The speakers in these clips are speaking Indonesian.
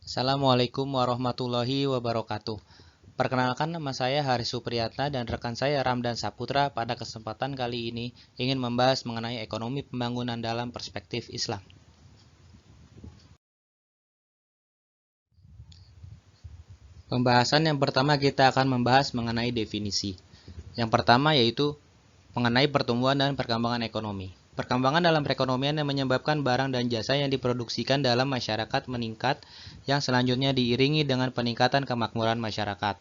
Assalamualaikum warahmatullahi wabarakatuh. Perkenalkan, nama saya Haris Supriyatna dan rekan saya Ramdan Saputra. Pada kesempatan kali ini ingin membahas mengenai ekonomi pembangunan dalam perspektif Islam. Pembahasan yang pertama, kita akan membahas mengenai definisi. Yang pertama yaitu mengenai pertumbuhan dan perkembangan ekonomi. Perkembangan dalam perekonomian yang menyebabkan barang dan jasa yang diproduksikan dalam masyarakat meningkat, yang selanjutnya diiringi dengan peningkatan kemakmuran masyarakat.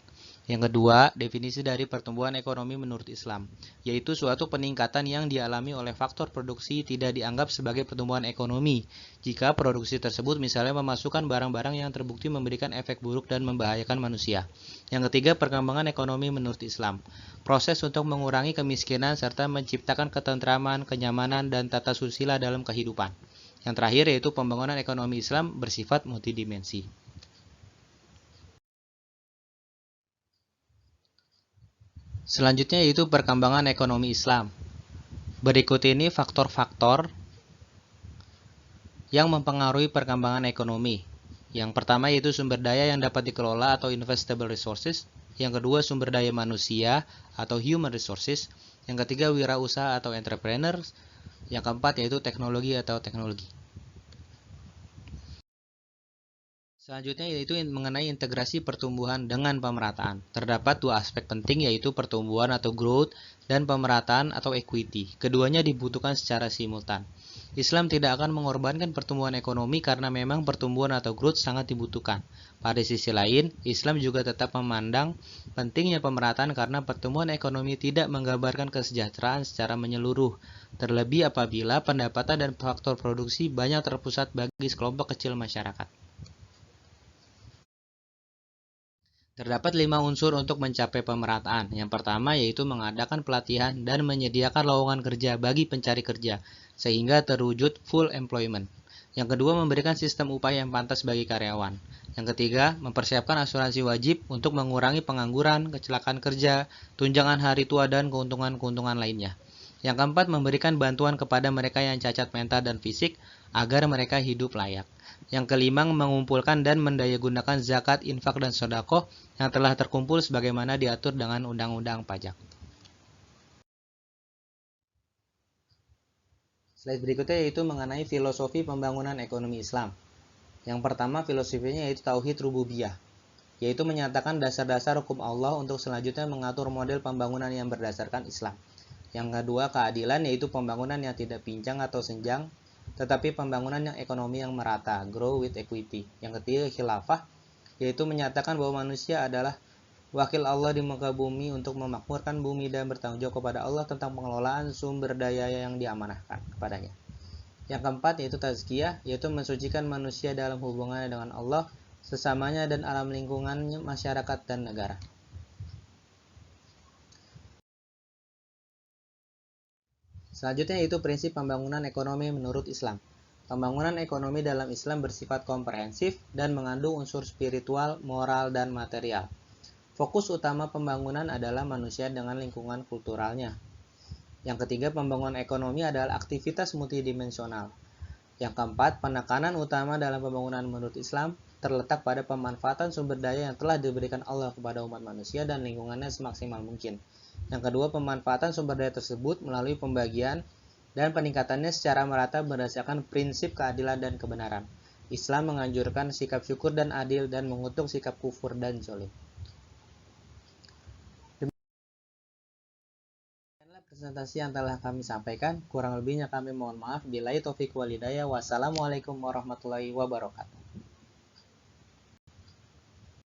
Yang kedua, definisi dari pertumbuhan ekonomi menurut Islam, yaitu suatu peningkatan yang dialami oleh faktor produksi tidak dianggap sebagai pertumbuhan ekonomi, jika produksi tersebut misalnya memasukkan barang-barang yang terbukti memberikan efek buruk dan membahayakan manusia. Yang ketiga, perkembangan ekonomi menurut Islam, proses untuk mengurangi kemiskinan serta menciptakan ketentraman, kenyamanan, dan tata susila dalam kehidupan. Yang terakhir yaitu pembangunan ekonomi Islam bersifat multidimensi. Selanjutnya yaitu perkembangan ekonomi Islam. Berikut ini faktor-faktor yang mempengaruhi perkembangan ekonomi. Yang pertama yaitu sumber daya yang dapat dikelola atau investable resources. Yang kedua sumber daya manusia atau human resources. Yang ketiga wirausaha atau entrepreneurs. Yang keempat yaitu teknologi atau teknologi. Selanjutnya yaitu mengenai integrasi pertumbuhan dengan pemerataan. Terdapat dua aspek penting yaitu pertumbuhan atau growth dan pemerataan atau equity. Keduanya dibutuhkan secara simultan. Islam tidak akan mengorbankan pertumbuhan ekonomi karena memang pertumbuhan atau growth sangat dibutuhkan. Pada sisi lain, Islam juga tetap memandang pentingnya pemerataan karena pertumbuhan ekonomi tidak menggambarkan kesejahteraan secara menyeluruh. Terlebih apabila pendapatan dan faktor produksi banyak terpusat bagi sekelompok kecil masyarakat. Terdapat 5 unsur untuk mencapai pemerataan. Yang pertama yaitu mengadakan pelatihan dan menyediakan lowongan kerja bagi pencari kerja, sehingga terwujud full employment. Yang kedua, memberikan sistem upah yang pantas bagi karyawan. Yang ketiga, mempersiapkan asuransi wajib untuk mengurangi pengangguran, kecelakaan kerja, tunjangan hari tua, dan keuntungan-keuntungan lainnya. Yang keempat, memberikan bantuan kepada mereka yang cacat mental dan fisik agar mereka hidup layak. Yang kelima, mengumpulkan dan mendayagunakan zakat, infak, dan sedekah yang telah terkumpul sebagaimana diatur dengan undang-undang pajak. Slide berikutnya yaitu mengenai filosofi pembangunan ekonomi Islam. Yang pertama, filosofinya yaitu tauhid rububiyah, yaitu menyatakan dasar-dasar hukum Allah untuk selanjutnya mengatur model pembangunan yang berdasarkan Islam. Yang kedua, keadilan, yaitu pembangunan yang tidak pincang atau senjang, tetapi pembangunan yang ekonomi yang merata, grow with equity. Yang ketiga, khilafah, yaitu menyatakan bahwa manusia adalah wakil Allah di muka bumi untuk memakmurkan bumi dan bertanggung jawab kepada Allah tentang pengelolaan sumber daya yang diamanahkan kepadanya. Yang keempat yaitu tazkiyah, yaitu mensucikan manusia dalam hubungannya dengan Allah, sesamanya, dan alam lingkungannya, masyarakat, dan negara. Selanjutnya yaitu prinsip pembangunan ekonomi menurut Islam. Pembangunan ekonomi dalam Islam bersifat komprehensif dan mengandung unsur spiritual, moral, dan material. Fokus utama pembangunan adalah manusia dengan lingkungan kulturalnya. Yang ketiga, pembangunan ekonomi adalah aktivitas multidimensional. Yang keempat, penekanan utama dalam pembangunan menurut Islam terletak pada pemanfaatan sumber daya yang telah diberikan Allah kepada umat manusia dan lingkungannya semaksimal mungkin. Yang kedua, pemanfaatan sumber daya tersebut melalui pembagian dan peningkatannya secara merata berdasarkan prinsip keadilan dan kebenaran. Islam menganjurkan sikap syukur dan adil dan mengutuk sikap kufur dan zalim. Demikianlah presentasi yang telah kami sampaikan. Kurang lebihnya kami mohon maaf. Billahi taufiq wal hidayah. Wassalamualaikum warahmatullahi wabarakatuh.